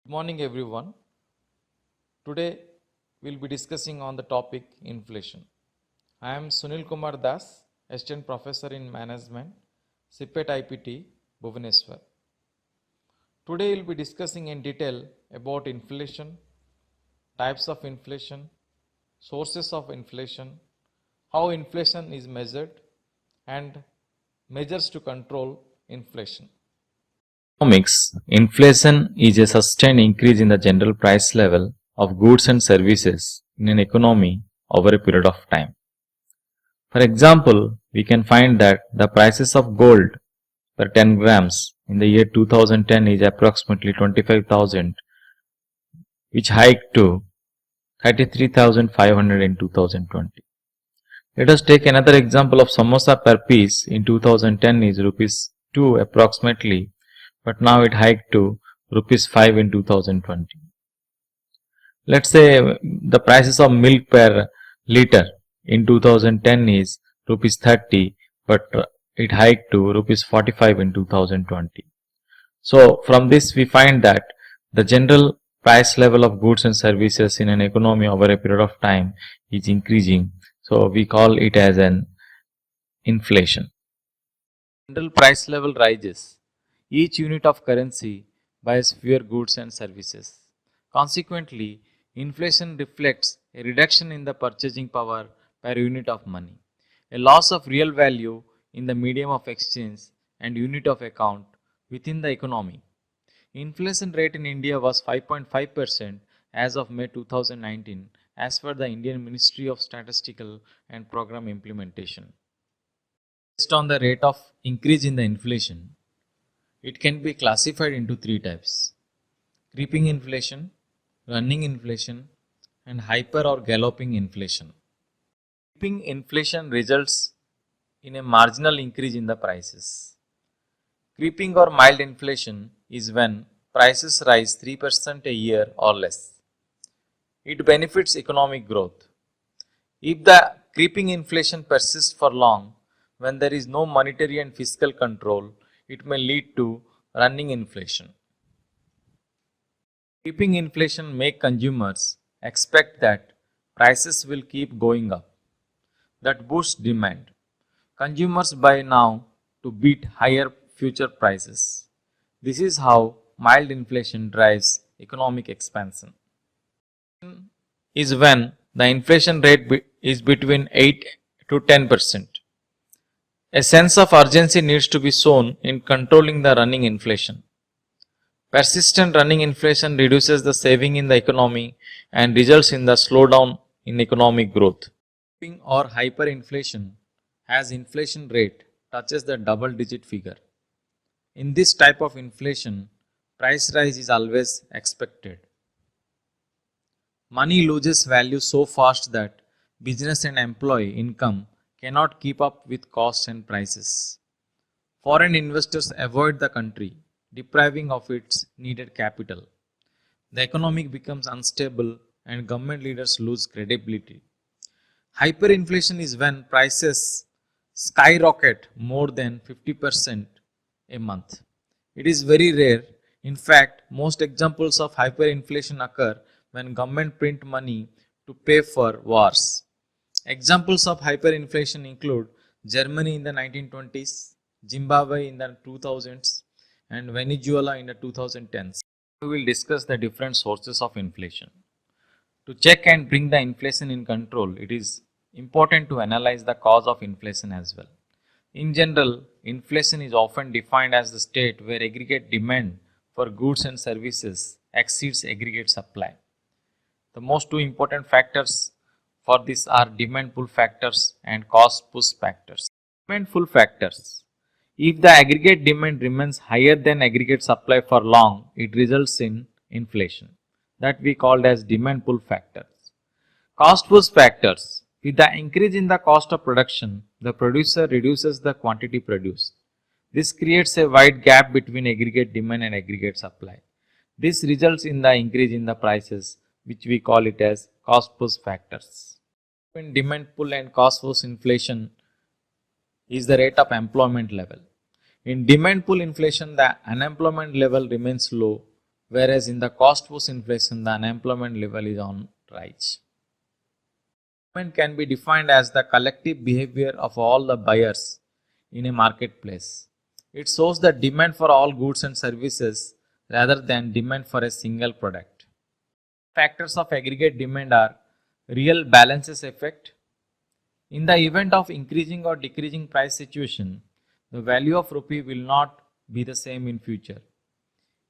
Good morning, everyone. Today we'll be discussing on the topic inflation. I am Sunil Kumar Das, Assistant Professor in Management, CPET IPT, Bhubaneswar. Today we'll be discussing in detail about inflation, types of inflation, sources of inflation, how inflation is measured, and measures to control inflation. Economics, inflation is a sustained increase in the general price level of goods and services in an economy over a period of time. For example, we can find that the prices of gold per 10 grams in the year 2010 is approximately 25,000, which hiked to 33,500 in 2020. Let us take another example of samosa per piece in 2010 is rupees 2 approximately, but now it hiked to rupees 5 in 2020. Let's say the prices of milk per liter in 2010 is rupees 30, but it hiked to rupees 45 in 2020. So from this we find that the general price level of goods and services in an economy over a period of time is increasing. So we call it as an inflation. General price level rises. Each unit of currency buys fewer goods and services. Consequently, inflation reflects a reduction in the purchasing power per unit of money, a loss of real value in the medium of exchange and unit of account within the economy. Inflation rate in India was 5.5% as of May 2019 as per the Indian Ministry of Statistical and Program Implementation. Based on the rate of increase in the inflation, it can be classified into three types: creeping inflation, running inflation, and hyper or galloping inflation. Creeping inflation results in a marginal increase in the prices. Creeping or mild inflation is when prices rise 3% a year or less. It benefits economic growth. If the creeping inflation persists for long, when there is no monetary and fiscal control, it may lead to running inflation. Creeping inflation makes consumers expect that prices will keep going up. That boosts demand. Consumers buy now to beat higher future prices. This is how mild inflation drives economic expansion. Is when the inflation rate is between 8 to 10%. A sense of urgency needs to be shown in controlling the running inflation. Persistent running inflation reduces the saving in the economy and results in the slowdown in economic growth. Or hyperinflation as inflation rate touches the double digit figure. In this type of inflation, price rise is always expected. Money loses value so fast that business and employee income cannot keep up with costs and prices. Foreign investors avoid the country, depriving of its needed capital. The economy becomes unstable and government leaders lose credibility. Hyperinflation is when prices skyrocket more than 50% a month. It is very rare. In fact, most examples of hyperinflation occur when government print money to pay for wars. Examples of hyperinflation include Germany in the 1920s, Zimbabwe in the 2000s, and Venezuela in the 2010s. We will discuss the different sources of inflation. To check and bring the inflation in control, it is important to analyze the cause of inflation as well. In general, inflation is often defined as the state where aggregate demand for goods and services exceeds aggregate supply. The most two important factors for this are demand pull factors and cost push factors. Demand pull factors. If the aggregate demand remains higher than aggregate supply for long, it results in inflation that we called as demand pull factors. Cost push factors. With the increase in the cost of production, the producer reduces the quantity produced. This creates a wide gap between aggregate demand and aggregate supply. This results in the increase in the prices, which we call it as cost push factors. Between demand pull and cost push inflation is the rate of employment level. In demand pull inflation, the unemployment level remains low whereas in the cost push inflation, the unemployment level is on rise. Demand can be defined as the collective behavior of all the buyers in a marketplace. It shows the demand for all goods and services rather than demand for a single product. Factors of aggregate demand are real balances effect. In the event of increasing or decreasing price situation, the value of rupee will not be the same in future.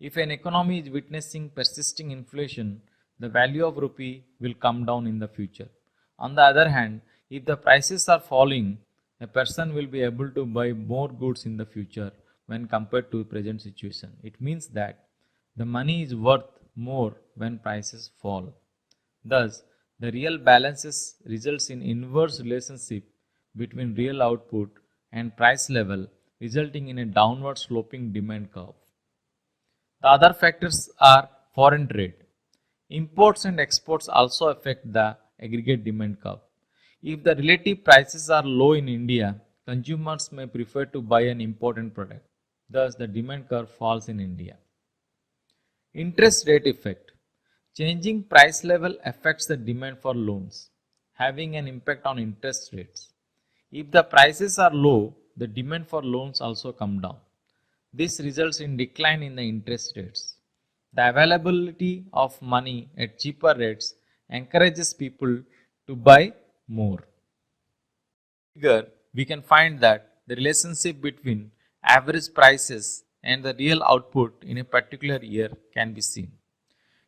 If an economy is witnessing persisting inflation, the value of rupee will come down in the future. On the other hand, if the prices are falling, a person will be able to buy more goods in the future when compared to present situation. It means that the money is worth more when prices fall. Thus, the real balances results in inverse relationship between real output and price level, resulting in a downward sloping demand curve. The other factors are foreign trade. Imports and exports also affect the aggregate demand curve. If the relative prices are low in India, consumers may prefer to buy an important product. Thus, the demand curve falls in India. Interest rate effect. Changing price level affects the demand for loans, having an impact on interest rates. If the prices are low, the demand for loans also come down. This results in decline in the interest rates. The availability of money at cheaper rates encourages people to buy more. Here, we can find that the relationship between average prices and the real output in a particular year can be seen.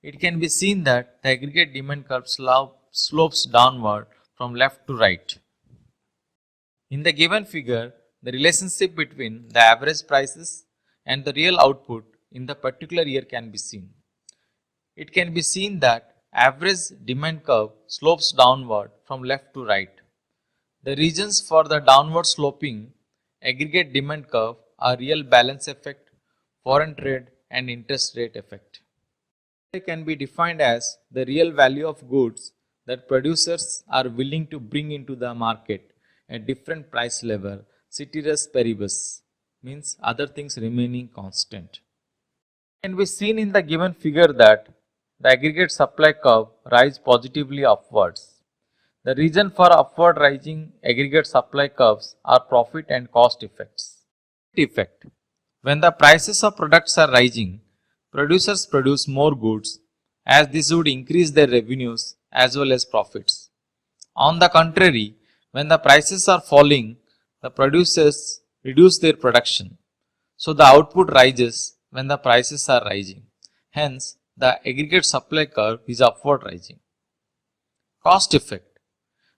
It can be seen that the aggregate demand curve slopes downward from left to right. In the given figure, the relationship between the average prices and the real output in the particular year can be seen. It can be seen that average demand curve slopes downward from left to right. The reasons for the downward sloping aggregate demand curve are real balance effect, foreign trade, and interest rate effect. They can be defined as the real value of goods that producers are willing to bring into the market at different price level, ceteris paribus, means other things remaining constant. It can be seen in the given figure that the aggregate supply curve rises positively upwards. The reason for upward rising aggregate supply curves are profit and cost effects. Effect. When the prices of products are rising, producers produce more goods as this would increase their revenues as well as profits. On the contrary, when the prices are falling, the producers reduce their production. So the output rises when the prices are rising. Hence, the aggregate supply curve is upward rising. Cost effect.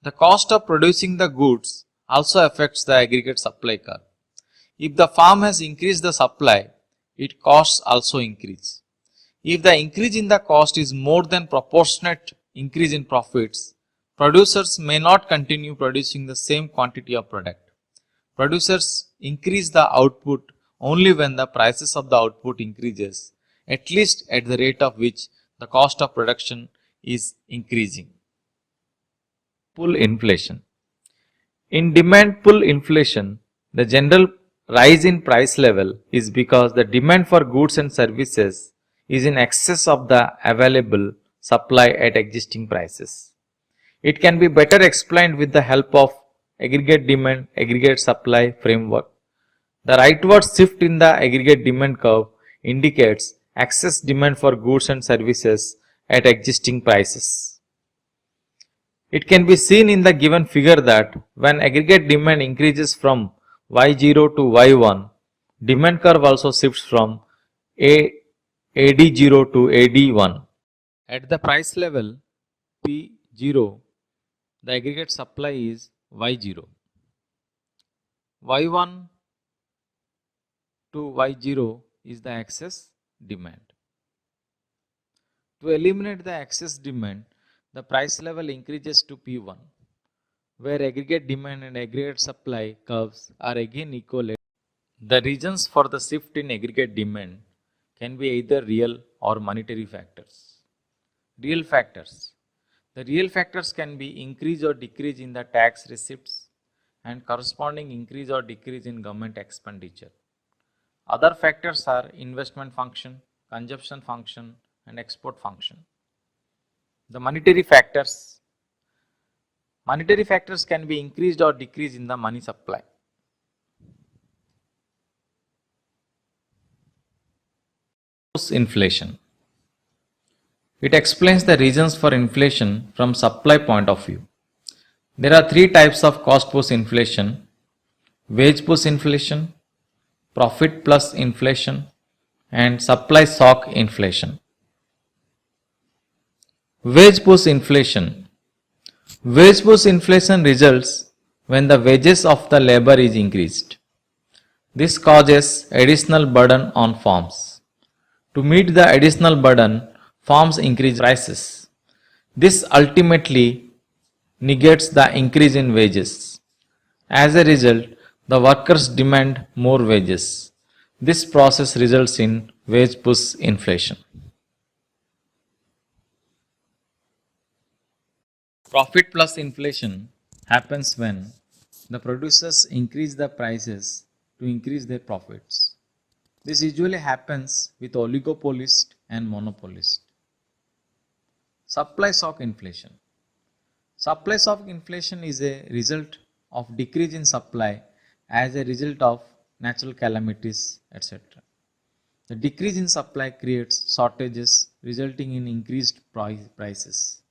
The cost of producing the goods also affects the aggregate supply curve. If the farm has increased the supply, its costs also increase. If the increase in the cost is more than proportionate increase in profits, producers may not continue producing the same quantity of product. Producers increase the output only when the prices of the output increases, at least at the rate of which the cost of production is increasing. Pull inflation. In demand pull inflation, the general rise in price level is because the demand for goods and services is in excess of the available supply at existing prices. It can be better explained with the help of aggregate demand, aggregate supply framework. The rightward shift in the aggregate demand curve indicates excess demand for goods and services at existing prices. It can be seen in the given figure that when aggregate demand increases from Y0 to Y1, demand curve also shifts from AD0 to AD1. At the price level P0, the aggregate supply is Y0. Y1 to Y0 is the excess demand. To eliminate the excess demand, the price level increases to P1, where aggregate demand and aggregate supply curves are again equal. The reasons for the shift in aggregate demand can be either real or monetary factors. Real factors. The real factors can be increase or decrease in the tax receipts and corresponding increase or decrease in government expenditure. Other factors are investment function, consumption function, and export function. The monetary factors can be increased or decreased in the money supply. Inflation. It explains the reasons for inflation from supply point of view. There are three types of cost push inflation: wage push inflation, profit plus inflation, and supply shock inflation. Wage push inflation. Wage push inflation results when the wages of the labor is increased. This causes additional burden on firms. To meet the additional burden, firms increase prices. This ultimately negates the increase in wages. As a result, the workers demand more wages. This process results in wage push inflation. Profit plus inflation happens when the producers increase the prices to increase their profits. This usually happens with oligopolists and monopolists. Supply shock inflation. Supply shock inflation is a result of decrease in supply as a result of natural calamities, etc. The decrease in supply creates shortages, resulting in increased prices.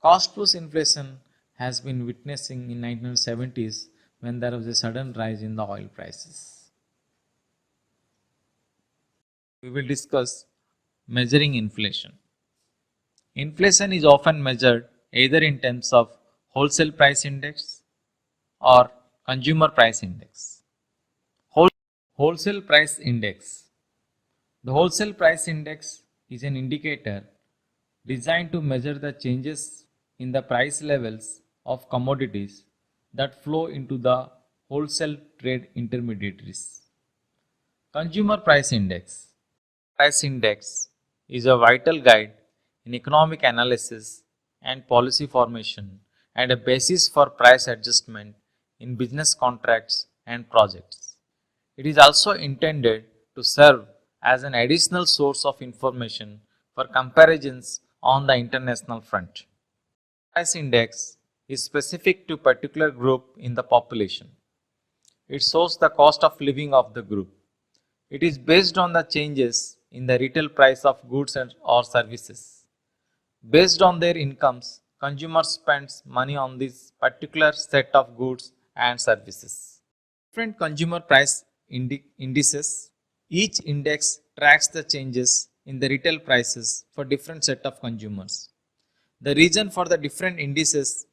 Cost push inflation has been witnessing in 1970s when there was a sudden rise in the oil prices. We will discuss measuring inflation. Inflation is often measured either in terms of wholesale price index or consumer price index. Wholesale price index. The wholesale price index is an indicator designed to measure the changes in the price levels of commodities that flow into the wholesale trade intermediaries. Consumer price index. Price index is a vital guide in economic analysis and policy formation and a basis for price adjustment in business contracts and projects. It is also intended to serve as an additional source of information for comparisons on the international front. Price index is specific to a particular group in the population. It shows the cost of living of the group. It is based on the changes in the retail price of goods or services. Based on their incomes, consumers spend money on this particular set of goods and services. Different consumer price indices. Each index tracks the changes in the retail prices for different set of consumers. The reason for the different indices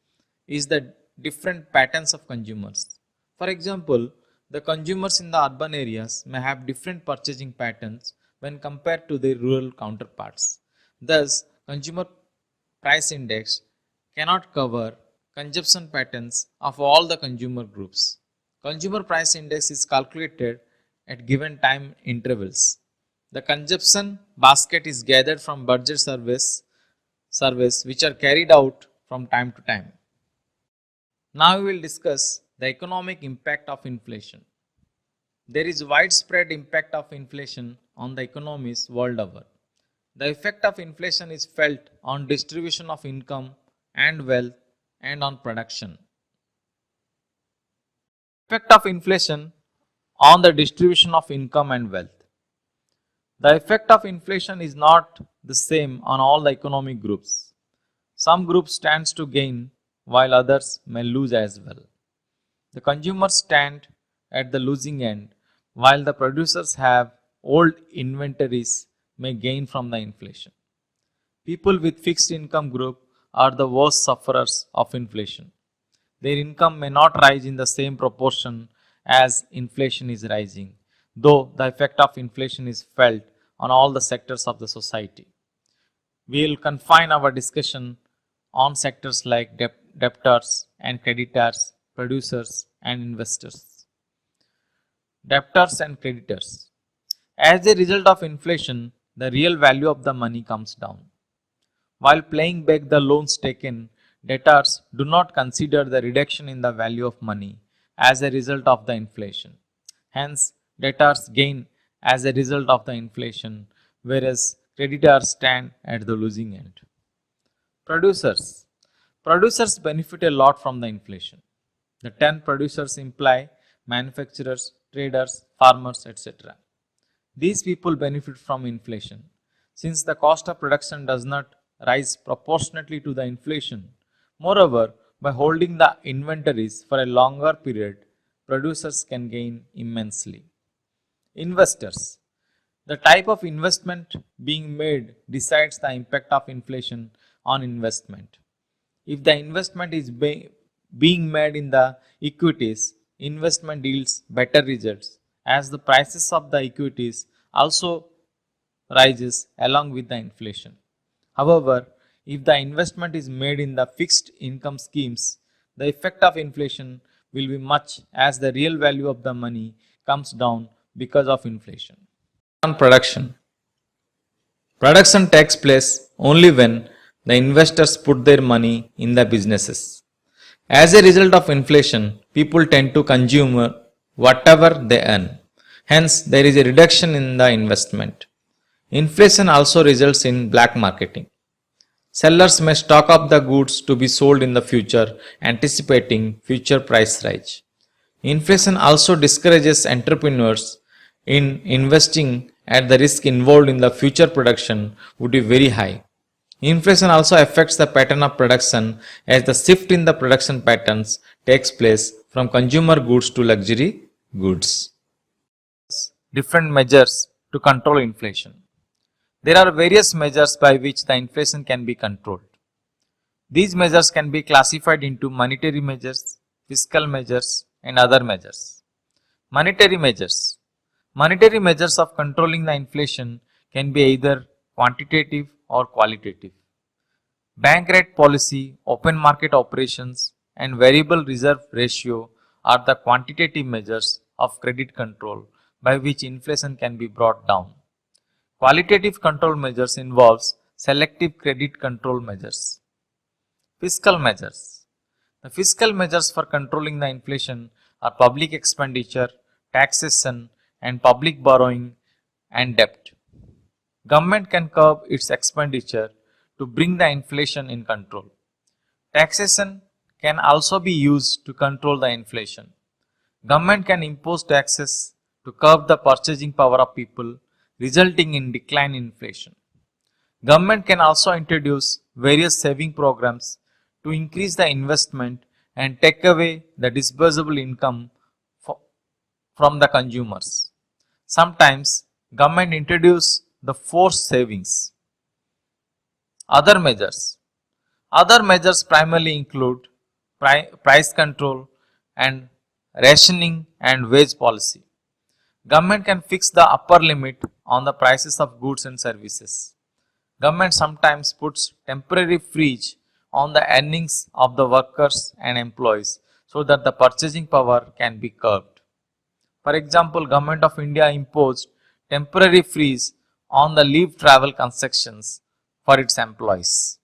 is the different patterns of consumers. For example, the consumers in the urban areas may have different purchasing patterns when compared to their rural counterparts. Thus, consumer price index cannot cover consumption patterns of all the consumer groups. Consumer price index is calculated at given time intervals. The consumption basket is gathered from budget surveys which are carried out from time to time. Now we will discuss the economic impact of inflation. There is widespread impact of inflation on the economies world over. The effect of inflation is felt on distribution of income and wealth and on production. Effect of inflation on the distribution of income and wealth. The effect of inflation is not the same on all the economic groups. Some groups stands to gain while others may lose as well. The consumers stand at the losing end while the producers have old inventories may gain from the inflation. People with fixed income group are the worst sufferers of inflation. Their income may not rise in the same proportion as inflation is rising, though the effect of inflation is felt on all the sectors of the society. We will confine our discussion on sectors like debtors and creditors, producers and investors. Debtors and creditors. As a result of inflation, the real value of the money comes down. While paying back the loans taken, debtors do not consider the reduction in the value of money as a result of the inflation. Hence, debtors gain as a result of the inflation, whereas creditors stand at the losing end. Producers. Producers benefit a lot from the inflation. The 10 producers imply manufacturers, traders, farmers, etc. These people benefit from inflation. Since the cost of production does not rise proportionately to the inflation, moreover, by holding the inventories for a longer period, producers can gain immensely. Investors. The type of investment being made decides the impact of inflation on investment. If the investment is being made in the equities, investment yields better results as the prices of the equities also rises along with the inflation. However, if the investment is made in the fixed income schemes, the effect of inflation will be much as the real value of the money comes down because of inflation. On production. Production takes place only when the investors put their money in the businesses. As a result of inflation, people tend to consume whatever they earn. Hence, there is a reduction in the investment. Inflation also results in black marketing. Sellers may stock up the goods to be sold in the future, anticipating future price rise. Inflation also discourages entrepreneurs in investing at the risk involved in the future production would be very high. Inflation also affects the pattern of production as the shift in the production patterns takes place from consumer goods to luxury goods. Different measures to control inflation. There are various measures by which the inflation can be controlled. These measures can be classified into monetary measures, fiscal measures, and other measures. Monetary measures. Monetary measures of controlling the inflation can be either quantitative or qualitative. Bank rate policy, open market operations, and variable reserve ratio are the quantitative measures of credit control by which inflation can be brought down. Qualitative control measures involves selective credit control measures. Fiscal measures. The fiscal measures for controlling the inflation are public expenditure, taxation, and public borrowing and debt. Government can curb its expenditure to bring the inflation in control. Taxation can also be used to control the inflation. Government can impose taxes to curb the purchasing power of people, resulting in decline in inflation. Government can also introduce various saving programs to increase the investment and take away the disposable income from the consumers. Sometimes government introduce the forced savings. Other measures. Other measures primarily include price control and rationing and wage policy. Government can fix the upper limit on the prices of goods and services. Government sometimes puts temporary freeze on the earnings of the workers and employees so that the purchasing power can be curbed. For example, Government of India imposed temporary freeze on the leave travel concessions for its employees.